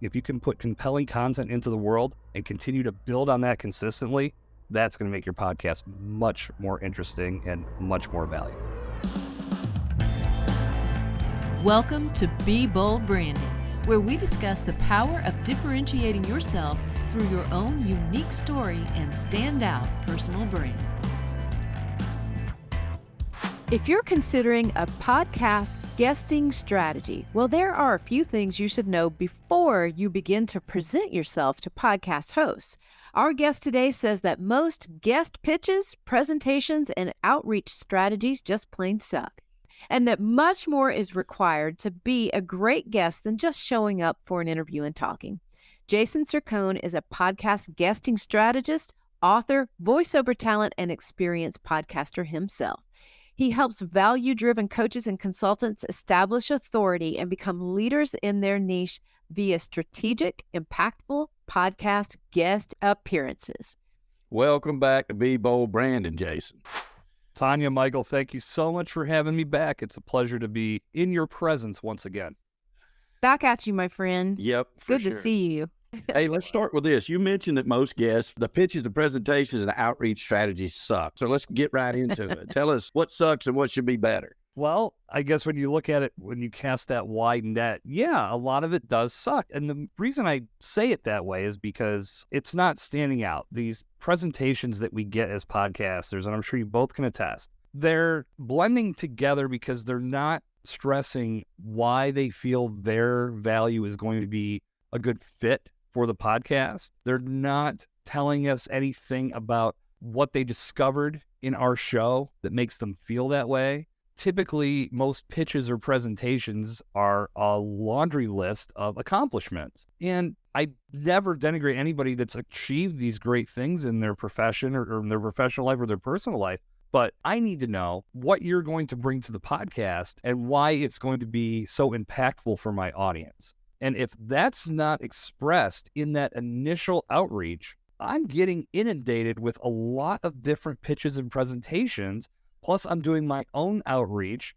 If you can put compelling content into the world and continue to build on that consistently, that's going to make your podcast much more interesting and much more valuable. Welcome to Be Bold Branding, where we discuss the power of differentiating yourself through your own unique story and standout personal brand. If you're considering a podcast guesting strategy, well, there are a few things you should know before you begin to present yourself to podcast hosts. Our guest today says that most guest pitches, presentations, and outreach strategies just plain suck, and that much more is required to be a great guest than just showing up for an interview and talking. Jason Cercone is a podcast guesting strategist, author, voiceover talent, and experienced podcaster himself. He helps value-driven coaches and consultants establish authority and become leaders in their niche via strategic, impactful podcast guest appearances. Welcome back to Be Bold Branding, Jason. Tanya, Michael, thank you so much for having me back. It's a pleasure to be in your presence once again. Back at you, my friend. Yep, Good to see you. Hey, let's start with this. You mentioned that most guests, the pitches, the presentations, and the outreach strategies suck. So let's get right into it. Tell us what sucks and what should be better. Well, I guess when you look at it, when you cast that wide net, yeah, a lot of it does suck. And the reason I say it that way is because it's not standing out. These presentations that we get as podcasters, and I'm sure you both can attest, they're blending together because they're not stressing why they feel their value is going to be a good fit for the podcast. They're not telling us anything about what they discovered in our show that makes them feel that way. Typically, most pitches or presentations are a laundry list of accomplishments. And I never denigrate anybody that's achieved these great things in their profession or in their professional life or their personal life. But I need to know what you're going to bring to the podcast and why it's going to be so impactful for my audience. And if that's not expressed in that initial outreach, I'm getting inundated with a lot of different pitches and presentations. Plus, I'm doing my own outreach.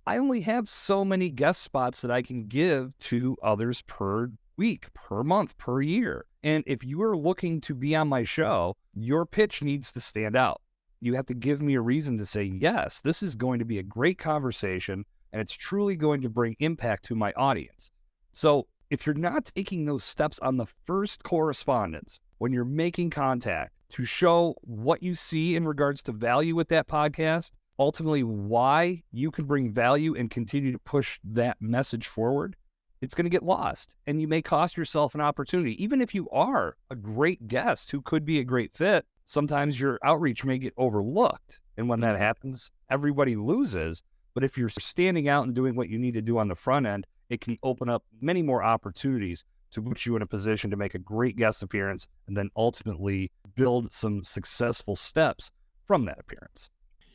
I only have so many guest spots that I can give to others per week, per month, per year. And if you are looking to be on my show, your pitch needs to stand out. You have to give me a reason to say, yes, this is going to be a great conversation, and it's truly going to bring impact to my audience. So if you're not taking those steps on the first correspondence, when you're making contact to show what you see in regards to value with that podcast, ultimately why you can bring value and continue to push that message forward, it's going to get lost. And you may cost yourself an opportunity. Even if you are a great guest who could be a great fit, sometimes your outreach may get overlooked. And when that happens, everybody loses. But if you're standing out and doing what you need to do on the front end, it can open up many more opportunities to put you in a position to make a great guest appearance and then ultimately build some successful steps from that appearance.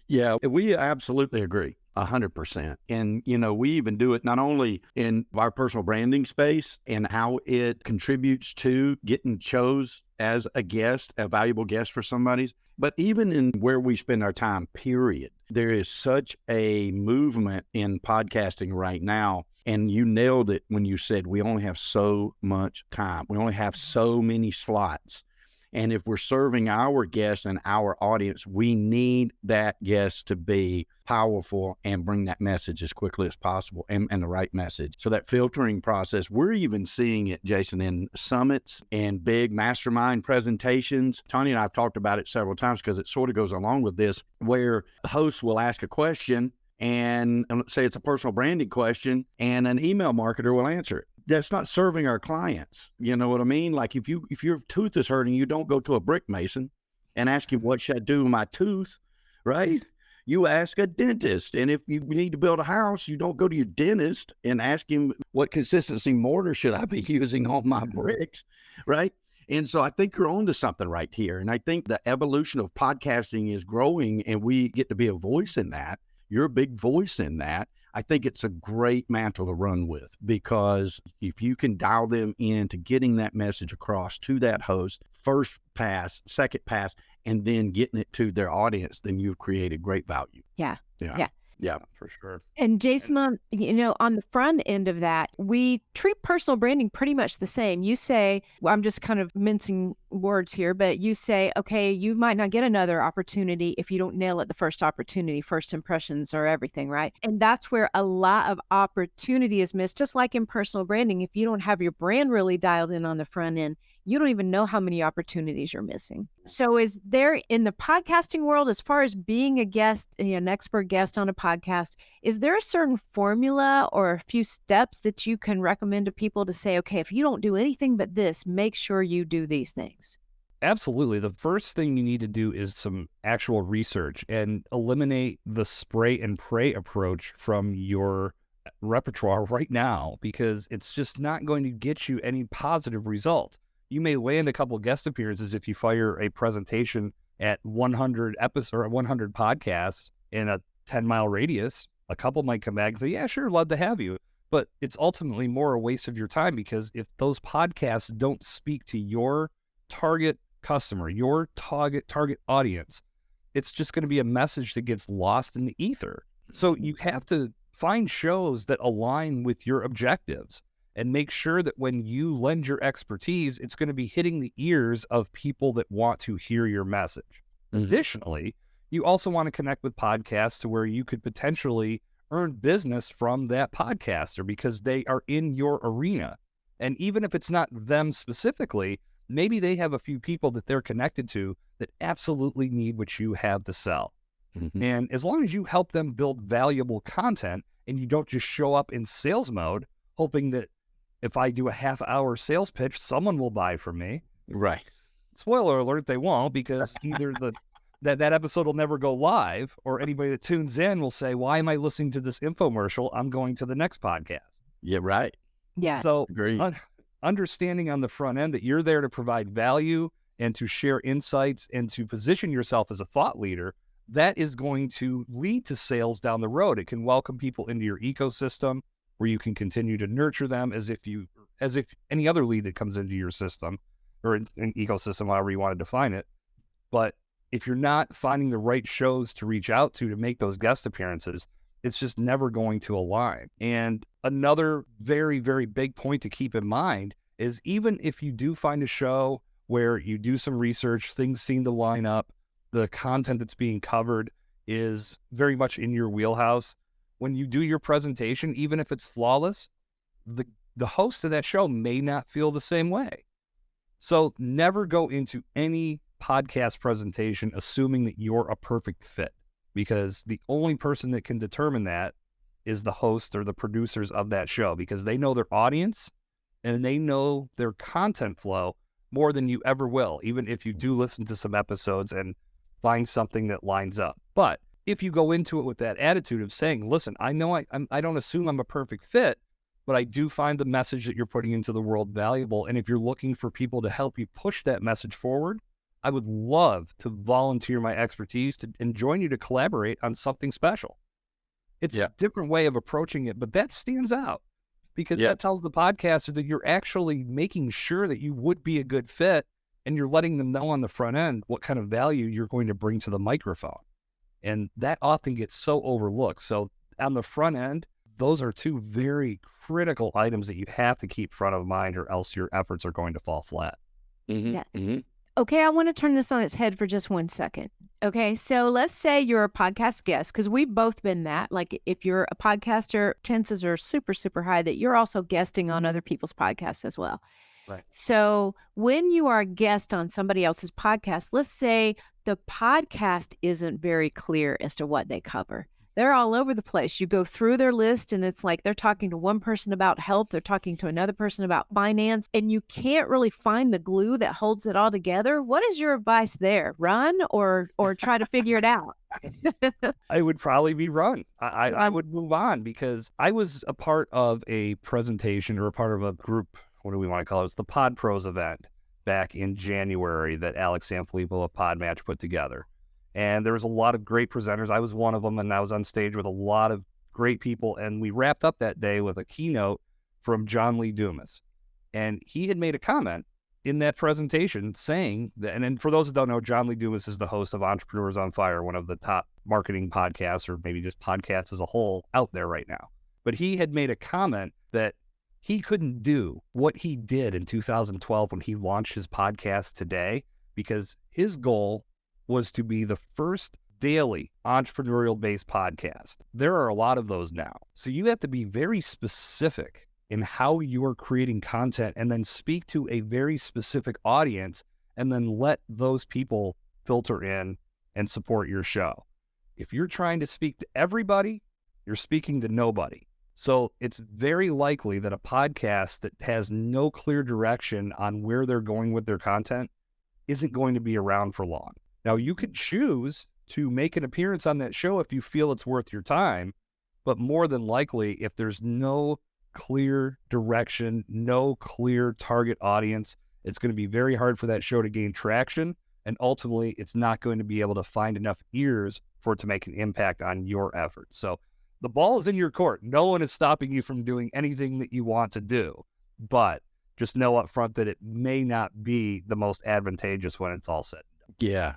Yeah, we absolutely agree, 100%. And, we even do it not only in our personal branding space and how it contributes to getting chose as a guest, a valuable guest for somebody's, but even in where we spend our time, period. There is such a movement in podcasting right now. And you nailed it when you said we only have so much time. We only have so many slots. And if we're serving our guests and our audience, we need that guest to be powerful and bring that message as quickly as possible and the right message. So that filtering process, we're even seeing it, Jason, in summits and big mastermind presentations. Tanya and I have talked about it several times because it sort of goes along with this, where the host will ask a question and let's say it's a personal branding question and an email marketer will answer it. That's not serving our clients. You know what I mean? Like if your tooth is hurting, you don't go to a brick mason and ask him, what should I do with my tooth, right? You ask a dentist. And if you need to build a house, you don't go to your dentist and ask him, what consistency mortar should I be using on my bricks, right? And so I think you're onto something right here. And I think the evolution of podcasting is growing and we get to be a voice in that. You're a big voice in that. I think it's a great mantle to run with, because if you can dial them into getting that message across to that host, first pass, second pass, and then getting it to their audience, then you've created great value. Yeah. Yeah. For sure. And Jason, on the front end of that, we treat personal branding pretty much the same. You say, well, I'm just kind of mincing words here, but you say, okay, you might not get another opportunity if you don't nail it the first opportunity. First impressions are everything, right? And that's where a lot of opportunity is missed. Just like in personal branding, if you don't have your brand really dialed in on the front end, you don't even know how many opportunities you're missing. So is there, in the podcasting world, as far as being a guest, an expert guest on a podcast, is there a certain formula or a few steps that you can recommend to people to say, okay, if you don't do anything but this, make sure you do these things? Absolutely. The first thing you need to do is some actual research and eliminate the spray and pray approach from your repertoire right now, because it's just not going to get you any positive results. You may land a couple of guest appearances if you fire a presentation at 100 episodes or 100 podcasts in a 10-mile radius. A couple might come back and say, yeah, sure, love to have you. But it's ultimately more a waste of your time, because if those podcasts don't speak to your target customer, your target audience, it's just going to be a message that gets lost in the ether. So you have to find shows that align with your objectives and make sure that when you lend your expertise, it's going to be hitting the ears of people that want to hear your message. Additionally, you also want to connect with podcasts to where you could potentially earn business from that podcaster because they are in your arena. And even if it's not them specifically, maybe they have a few people that they're connected to that absolutely need what you have to sell. And as long as you help them build valuable content and you don't just show up in sales mode, hoping that if I do a half-hour sales pitch, someone will buy from me. Right. Spoiler alert, they won't, because either that episode will never go live, or anybody that tunes in will say, why am I listening to this infomercial? I'm going to the next podcast. Yeah, right. Yeah. So Agreed. Understanding on the front end that you're there to provide value and to share insights and to position yourself as a thought leader, that is going to lead to sales down the road. It can welcome people into your ecosystem where you can continue to nurture them as if any other lead that comes into your system or an ecosystem, however you want to define it. But if you're not finding the right shows to reach out to make those guest appearances, it's just never going to align. And another very, very big point to keep in mind is, even if you do find a show where you do some research, things seem to line up, the content that's being covered is very much in your wheelhouse, when you do your presentation, even if it's flawless, the host of that show may not feel the same way. So never go into any podcast presentation assuming that you're a perfect fit, because the only person that can determine that is the host or the producers of that show, because they know their audience and they know their content flow more than you ever will, even if you do listen to some episodes and find something that lines up. But if you go into it with that attitude of saying, listen, I know I don't assume I'm a perfect fit, but I do find the message that you're putting into the world valuable. And if you're looking for people to help you push that message forward, I would love to volunteer my expertise and join you to collaborate on something special. It's a different way of approaching it, but that stands out because that tells the podcaster that you're actually making sure that you would be a good fit, and you're letting them know on the front end what kind of value you're going to bring to the microphone. And that often gets so overlooked. So on the front end, those are two very critical items that you have to keep front of mind, or else your efforts are going to fall flat. Okay, I want to turn this on its head for just 1 second. Okay, so let's say you're a podcast guest, because we've both been that. Like, if you're a podcaster, chances are super, super high that you're also guesting on other people's podcasts as well. Right. So when you are a guest on somebody else's podcast, let's say the podcast isn't very clear as to what they cover. They're all over the place. You go through their list and it's like they're talking to one person about health, they're talking to another person about finance, and you can't really find the glue that holds it all together. What is your advice there? Run or try to figure it out? I would probably be run. I would move on, because I was a part of a presentation or a part of a group, what do we want to call it? It's the Pod Pros event back in January that Alex Sanfilippo of Podmatch put together. And there was a lot of great presenters. I was one of them, and I was on stage with a lot of great people. And we wrapped up that day with a keynote from John Lee Dumas. And he had made a comment in that presentation saying that, and for those that don't know, John Lee Dumas is the host of Entrepreneurs on Fire, one of the top marketing podcasts or maybe just podcasts as a whole out there right now. But he had made a comment that he couldn't do what he did in 2012 when he launched his podcast today because his goal was to be the first daily entrepreneurial-based podcast. There are a lot of those now. So you have to be very specific in how you are creating content and then speak to a very specific audience and then let those people filter in and support your show. If you're trying to speak to everybody, you're speaking to nobody. So it's very likely that a podcast that has no clear direction on where they're going with their content isn't going to be around for long. Now, you could choose to make an appearance on that show if you feel it's worth your time, but more than likely, if there's no clear direction, no clear target audience, it's going to be very hard for that show to gain traction, and ultimately, it's not going to be able to find enough ears for it to make an impact on your efforts. So the ball is in your court. No one is stopping you from doing anything that you want to do, but just know up front that it may not be the most advantageous when it's all said. Yeah,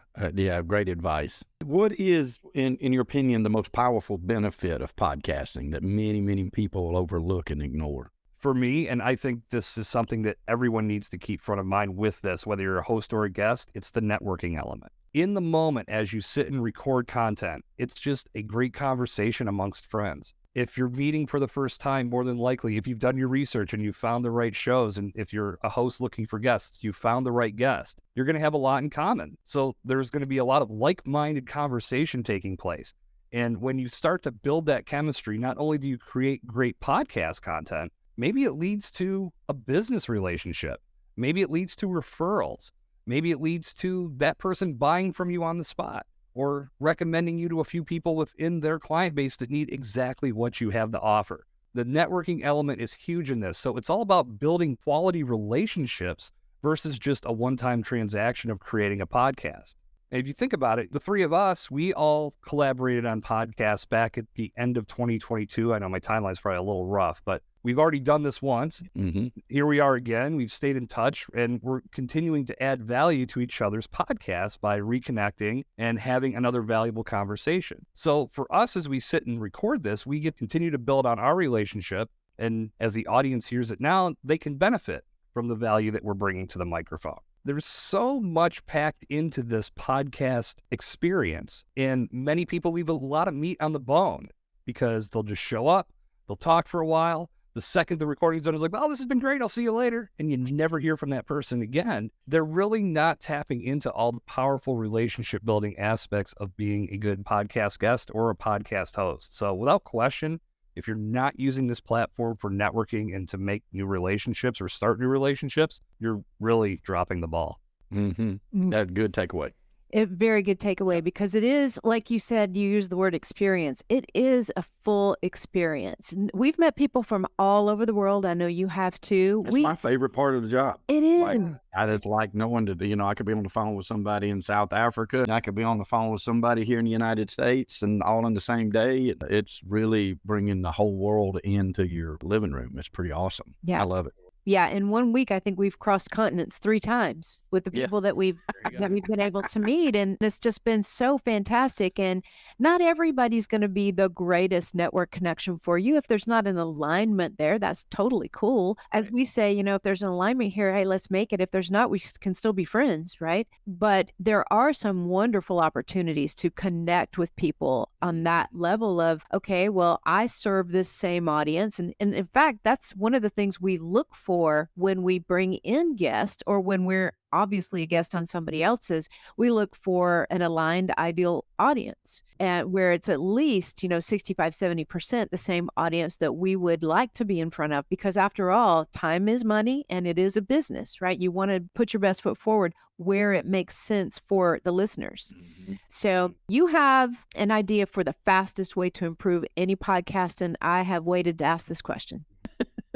great advice. What is, in your opinion, the most powerful benefit of podcasting that many, many people overlook and ignore? For me, and I think this is something that everyone needs to keep front of mind with this, whether you're a host or a guest, it's the networking element. In the moment, as you sit and record content, it's just a great conversation amongst friends. If you're meeting for the first time, more than likely, if you've done your research and you found the right shows, and if you're a host looking for guests, you found the right guest, you're going to have a lot in common. So there's going to be a lot of like-minded conversation taking place. And when you start to build that chemistry, not only do you create great podcast content, maybe it leads to a business relationship. Maybe it leads to referrals. Maybe it leads to that person buying from you on the spot or recommending you to a few people within their client base that need exactly what you have to offer. The networking element is huge in this. So it's all about building quality relationships versus just a one-time transaction of creating a podcast. And if you think about it, the three of us, we all collaborated on podcasts back at the end of 2022. I know my timeline's probably a little rough, but we've already done this once. Mm-hmm. Here we are again. We've stayed in touch, and we're continuing to add value to each other's podcasts by reconnecting and having another valuable conversation. So for us, as we sit and record this, we get to continue to build on our relationship. And as the audience hears it now, they can benefit from the value that we're bringing to the microphone. There's so much packed into this podcast experience, and many people leave a lot of meat on the bone because they'll just show up, they'll talk for a while. The second the recording's done, it's like, oh, this has been great, I'll see you later. And you never hear from that person again. They're really not tapping into all the powerful relationship building aspects of being a good podcast guest or a podcast host. So without question, if you're not using this platform for networking and to make new relationships or start new relationships, you're really dropping the ball. Mm-hmm. That's a good takeaway. A very good takeaway, because it is, like you said, you use the word experience. It is a full experience. We've met people from all over the world. I know you have too. It's my favorite part of the job. It is. Like, I just like knowing that, I could be on the phone with somebody in South Africa, and I could be on the phone with somebody here in the United States, and all in the same day. It's really bringing the whole world into your living room. It's pretty awesome. Yeah. I love it. Yeah, in 1 week, I think we've crossed continents 3 times with the people that we've been able to meet, and it's just been so fantastic. And not everybody's going to be the greatest network connection for you. If there's not an alignment there, that's totally cool. As we say, if there's an alignment here, hey, let's make it. If there's not, we can still be friends, right? But there are some wonderful opportunities to connect with people on that level of, okay, well, I serve this same audience, and in fact, that's one of the things we look for when we bring in guests, or when we're obviously a guest on somebody else's. We look for an aligned ideal audience, and where it's at least 65-70% the same audience that we would like to be in front of, because after all, time is money and it is a business, right? You want to put your best foot forward where it makes sense for the listeners. Mm-hmm. So you have an idea for the fastest way to improve any podcast, and I have waited to ask this question.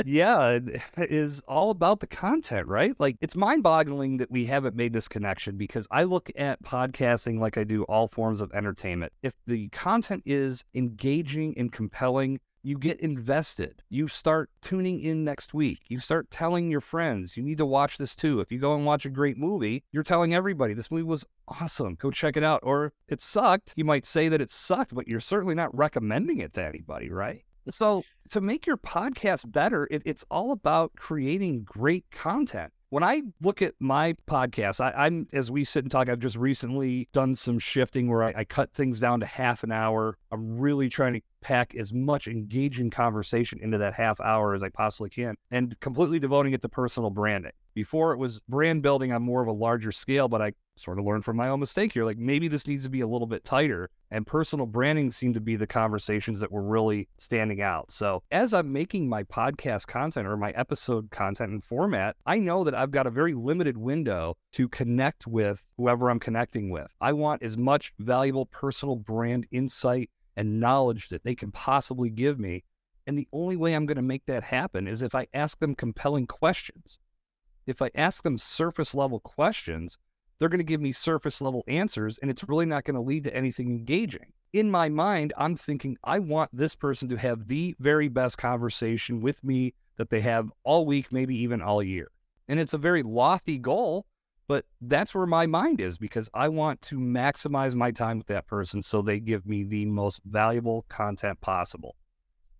Yeah, it is all about the content, right? Like, it's mind-boggling that we haven't made this connection, because I look at podcasting like I do all forms of entertainment. If the content is engaging and compelling, You get invested. You start tuning in next week. You start telling your friends, you need to watch this too. If you go and watch a great movie, you're telling everybody, this movie was awesome. Go check it out. Or it sucked. You might say that it sucked, but you're certainly not recommending it to anybody, right? So to make your podcast better, it's all about creating great content. When I look at my podcast, I'm as we sit and talk, I've just recently done some shifting where I cut things down to half an hour. I'm really trying to pack as much engaging conversation into that half hour as I possibly can, and completely devoting it to personal branding. Before it was brand building on more of a larger scale, but I sort of learned from my own mistake here. Like maybe this needs to be a little bit tighter, and personal branding seemed to be the conversations that were really standing out. So as I'm making my podcast content or my episode content and format, I know that I've got a very limited window to connect with whoever I'm connecting with. I want as much valuable personal brand insight and knowledge that they can possibly give me. And the only way I'm going to make that happen is if I ask them compelling questions. If I ask them surface level questions, they're going to give me surface level answers, and it's really not going to lead to anything engaging. In my mind, I'm thinking, I want this person to have the very best conversation with me that they have all week, maybe even all year. And it's a very lofty goal, but that's where my mind is, because I want to maximize my time with that person so they give me the most valuable content possible.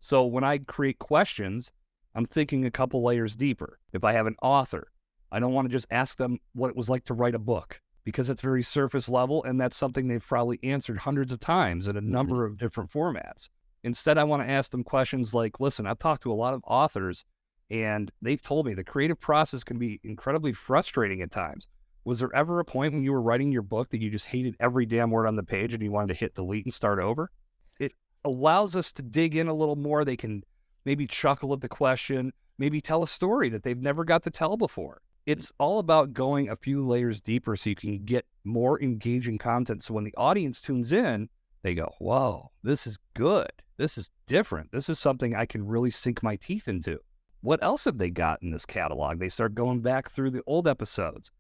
So when I create questions, I'm thinking a couple layers deeper. If I have an author, I don't want to just ask them what it was like to write a book, because it's very surface level, and that's something they've probably answered hundreds of times in a number of different formats. Instead, I want to ask them questions like, listen, I've talked to a lot of authors, and they've told me the creative process can be incredibly frustrating at times. Was there ever a point when you were writing your book that you just hated every damn word on the page and you wanted to hit delete and start over? It allows us to dig in a little more. They can maybe chuckle at the question, maybe tell a story that they've never got to tell before. It's all about going a few layers deeper so you can get more engaging content. So when the audience tunes in, they go, whoa, this is good. This is different. This is something I can really sink my teeth into. What else have they got in this catalog? They start going back through the old episodes,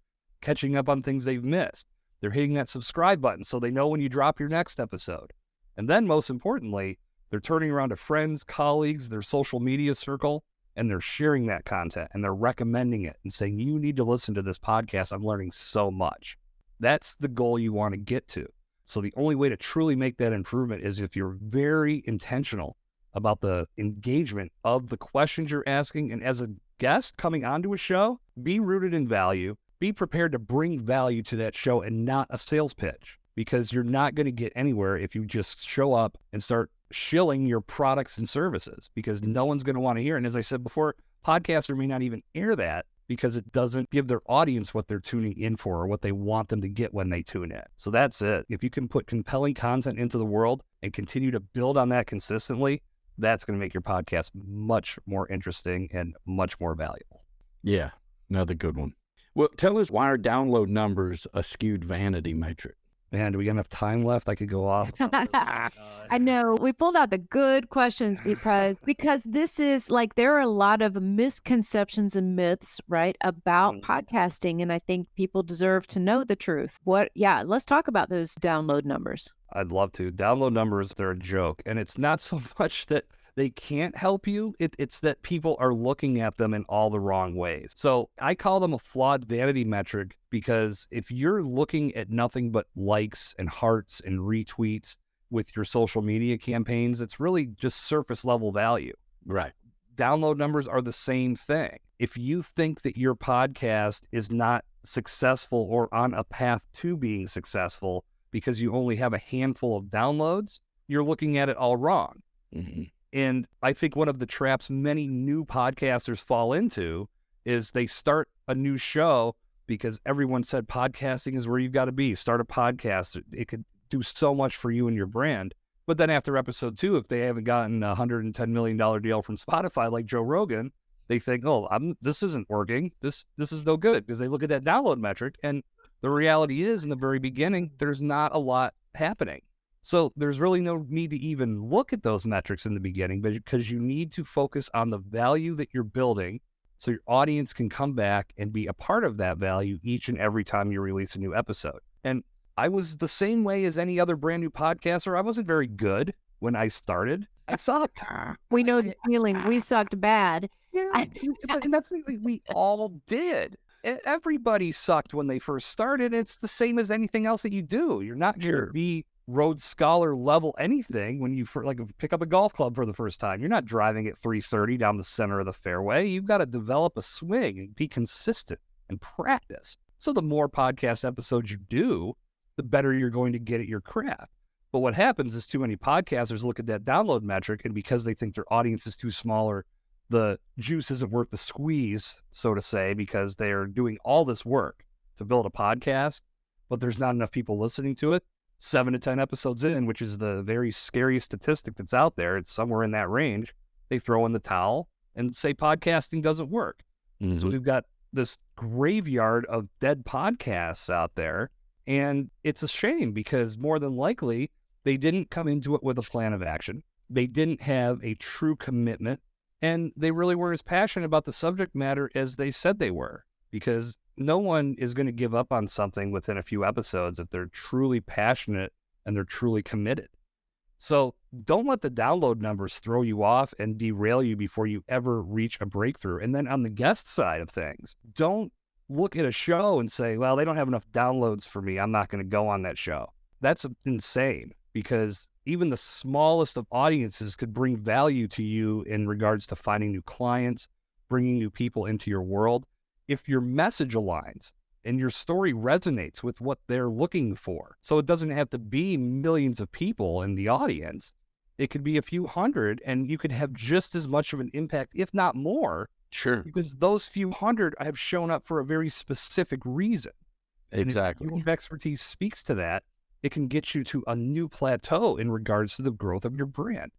catching up on things they've missed. They're hitting that subscribe button so they know when you drop your next episode. And then most importantly, they're turning around to friends, colleagues, their social media circle, and they're sharing that content and they're recommending it and saying, you need to listen to this podcast. I'm learning so much. That's the goal you want to get to. So the only way to truly make that improvement is if you're very intentional about the engagement of the questions you're asking. And as a guest coming onto a show, be rooted in value. Be prepared to bring value to that show and not a sales pitch, because you're not going to get anywhere if you just show up and start shilling your products and services, because no one's going to want to hear. And as I said before, podcaster may not even air that because it doesn't give their audience what they're tuning in for or what they want them to get when they tune in. So that's it. If you can put compelling content into the world and continue to build on that consistently, that's going to make your podcast much more interesting and much more valuable. Yeah, another good one. Well, tell us, why are download numbers a skewed vanity metric? Man, do we got enough time left? I could go off. I know. We pulled out the good questions because this is like, there are a lot of misconceptions and myths, right, about podcasting. And I think people deserve to know the truth. Let's talk about those download numbers. I'd love to. Download numbers, they're a joke. And it's not so much that they can't help you. It's that people are looking at them in all the wrong ways. So I call them a flawed vanity metric, because if you're looking at nothing but likes and hearts and retweets with your social media campaigns, it's really just surface level value. Right. Download numbers are the same thing. If you think that your podcast is not successful or on a path to being successful because you only have a handful of downloads, you're looking at it all wrong. Mm-hmm. And I think one of the traps many new podcasters fall into is they start a new show because everyone said podcasting is where you've got to be. Start a podcast. It could do so much for you and your brand. But then after episode 2, if they haven't gotten a $110 million deal from Spotify like Joe Rogan, they think, this isn't working. This is no good, because they look at that download metric. And the reality is, in the very beginning, there's not a lot happening. So there's really no need to even look at those metrics in the beginning, because you need to focus on the value that you're building so your audience can come back and be a part of that value each and every time you release a new episode. And I was the same way as any other brand new podcaster. I wasn't very good when I started. I sucked. We know the feeling. We sucked bad. Yeah, and that's the thing, we all did. Everybody sucked when they first started. It's the same as anything else that you do. You're not going to be Rhodes Scholar level anything when you pick up a golf club for the first time. You're not driving at 330 down the center of the fairway. You've got to develop a swing and be consistent and practice. So the more podcast episodes you do, the better you're going to get at your craft. But what happens is too many podcasters look at that download metric, and because they think their audience is too small or the juice isn't worth the squeeze, so to say, because they're doing all this work to build a podcast, but there's not enough people listening to it. 7 to 10 episodes in, which is the very scary statistic that's out there, it's somewhere in that range, they throw in the towel and say podcasting doesn't work. Mm-hmm. So we've got this graveyard of dead podcasts out there, and it's a shame because more than likely, they didn't come into it with a plan of action. They didn't have a true commitment, and they really weren't as passionate about the subject matter as they said they were, because no one is going to give up on something within a few episodes if they're truly passionate and they're truly committed. So don't let the download numbers throw you off and derail you before you ever reach a breakthrough. And then on the guest side of things, don't look at a show and say, well, they don't have enough downloads for me. I'm not going to go on that show. That's insane, because even the smallest of audiences could bring value to you in regards to finding new clients, bringing new people into your world. If your message aligns and your story resonates with what they're looking for. So it doesn't have to be millions of people in the audience. It could be a few hundred, and you could have just as much of an impact, if not more. Sure. Because those few hundred have shown up for a very specific reason. Exactly. And if your expertise speaks to that, it can get you to a new plateau in regards to the growth of your brand.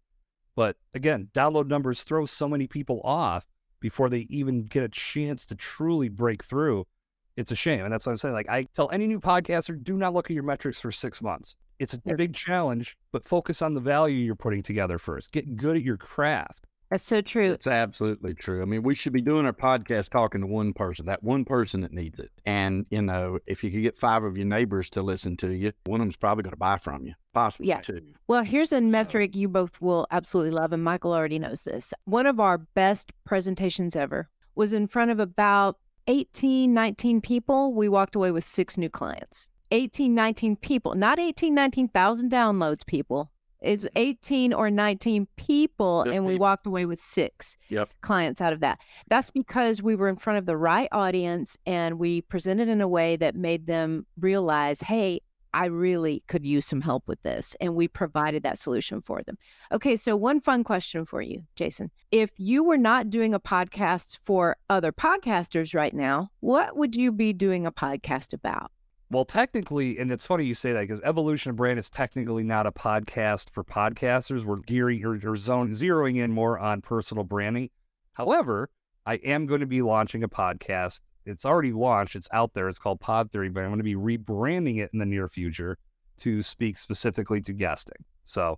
But again, download numbers throw so many people off before they even get a chance to truly break through. It's a shame. And that's what I'm saying. Like, I tell any new podcaster, do not look at your metrics for 6 months. It's a big challenge, but focus on the value you're putting together first. Get good at your craft. That's so true. It's absolutely true. I mean, we should be doing our podcast talking to one person, that one person that needs it. And, you know, if you could get 5 of your neighbors to listen to you, one of them's probably going to buy from you, possibly 2. Well, here's a metric you both will absolutely love, and Michael already knows this. One of our best presentations ever was in front of about 18, 19 people. We walked away with 6 new clients. 18, 19 people, not 18, 19,000 downloads, people. It's 18 or 19 people, and we walked away with 6 clients out of that. That's because we were in front of the right audience, and we presented in a way that made them realize, hey, I really could use some help with this. And we provided that solution for them. Okay, so one fun question for you, Jason. If you were not doing a podcast for other podcasters right now, what would you be doing a podcast about? Well, technically, and it's funny you say that, because Evolution of Brand is technically not a podcast for podcasters. We're zeroing in more on personal branding. However, I am going to be launching a podcast. It's already launched. It's out there. It's called Pod Theory, but I'm going to be rebranding it in the near future to speak specifically to guesting. So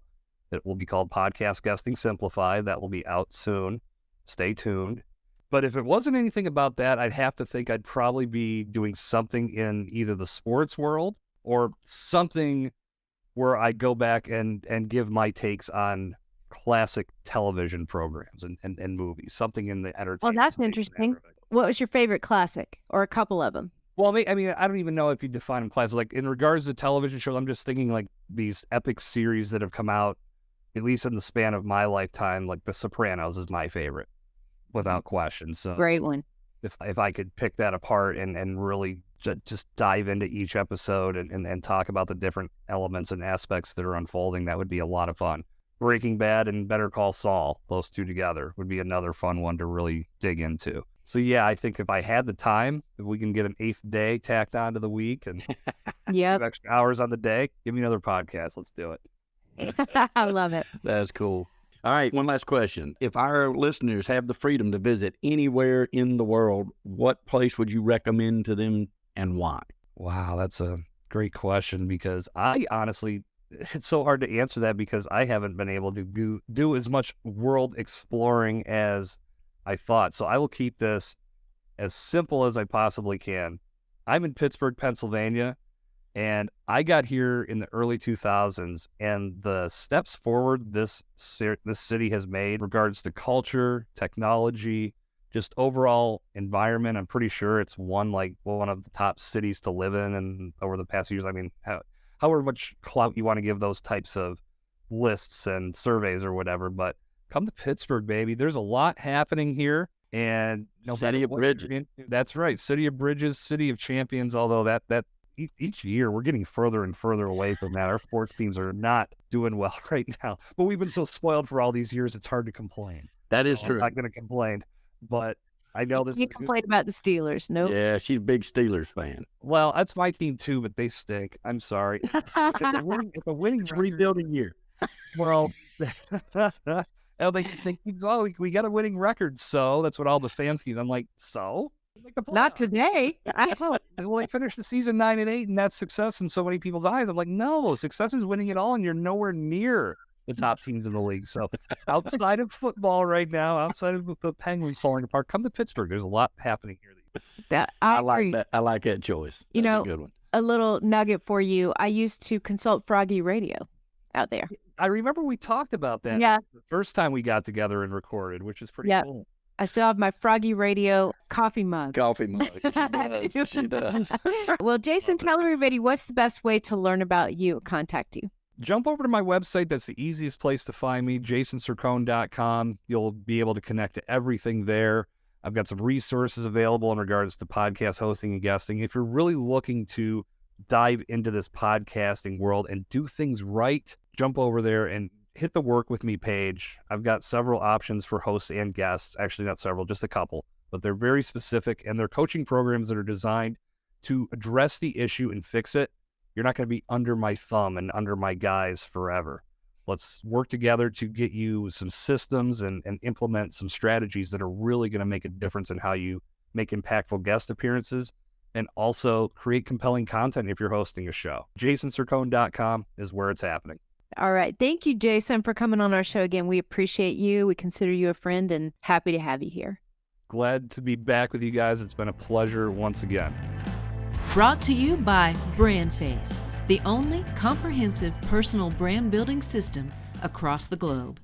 it will be called Podcast Guesting Simplified. That will be out soon. Stay tuned. But if it wasn't anything about that, I'd have to think I'd probably be doing something in either the sports world or something where I go back and give my takes on classic television programs and movies, something in the entertainment. Well, that's interesting. What was your favorite classic, or a couple of them? Well, I mean, I don't even know if you define them classic. Like, in regards to television shows, I'm just thinking like these epic series that have come out, at least in the span of my lifetime. Like The Sopranos is my favorite, without question. So great one. If I could pick that apart and really just dive into each episode and talk about the different elements and aspects that are unfolding, that would be a lot of fun. Breaking Bad and Better Call Saul, those two together, would be another fun one to really dig into. So yeah, I think if I had the time, if we can get an 8th day tacked onto the week and extra hours on the day, give me another podcast. Let's do it. I love it. That's cool. All right, one last question. If our listeners have the freedom to visit anywhere in the world, what place would you recommend to them and why? Wow, that's a great question, because I honestly, it's so hard to answer that because I haven't been able to do as much world exploring as I thought. So I will keep this as simple as I possibly can. I'm in Pittsburgh, Pennsylvania, And I got here in the early 2000s, and the steps forward this city has made in regards to culture, technology, just overall environment. I'm pretty sure it's one of the top cities to live in. And over the past years, I mean, however much clout you want to give those types of lists and surveys or whatever, but come to Pittsburgh, baby. There's a lot happening here. And City of Bridges. That's right. City of Bridges, City of Champions, although that each year we're getting further and further away from that. Our sports teams are not doing well right now, but we've been so spoiled for all these years, it's hard to complain. That is true. I'm not going to complain, but I know this. You complain about the Steelers, nope. Yeah, she's a big Steelers fan. Well, that's my team too, but they stink. I'm sorry. If a winning It's rebuilding year. Well, they think, oh, we got a winning record, so that's what all the fans keep. I'm like, so? Not today. Well, they finished the season 9-8, and that's success in so many people's eyes. I'm like, no, success is winning it all, and you're nowhere near the top teams in the league. So outside of football right now, outside of the Penguins falling apart, come to Pittsburgh. There's a lot happening here. I like that. I like that choice. That's a good one. A little nugget for you. I used to consult Froggy Radio out there. I remember we talked about that the first time we got together and recorded, which is pretty cool. I still have my Froggy Radio coffee mug. She does. Well, Jason, tell everybody what's the best way to learn about you, contact you. Jump over to my website. That's the easiest place to find me, jasoncercone.com. You'll be able to connect to everything there. I've got some resources available in regards to podcast hosting and guesting. If you're really looking to dive into this podcasting world and do things right, jump over there and hit the work with me page. I've got several options for hosts and guests. Actually, not several, just a couple, but they're very specific, and they're coaching programs that are designed to address the issue and fix it. You're not going to be under my thumb and under my guise forever. Let's work together to get you some systems and implement some strategies that are really going to make a difference in how you make impactful guest appearances and also create compelling content if you're hosting a show. jasoncercone.com is where it's happening. All right. Thank you, Jason, for coming on our show again. We appreciate you. We consider you a friend and happy to have you here. Glad to be back with you guys. It's been a pleasure once again. Brought to you by BrandFace, the only comprehensive personal brand building system across the globe.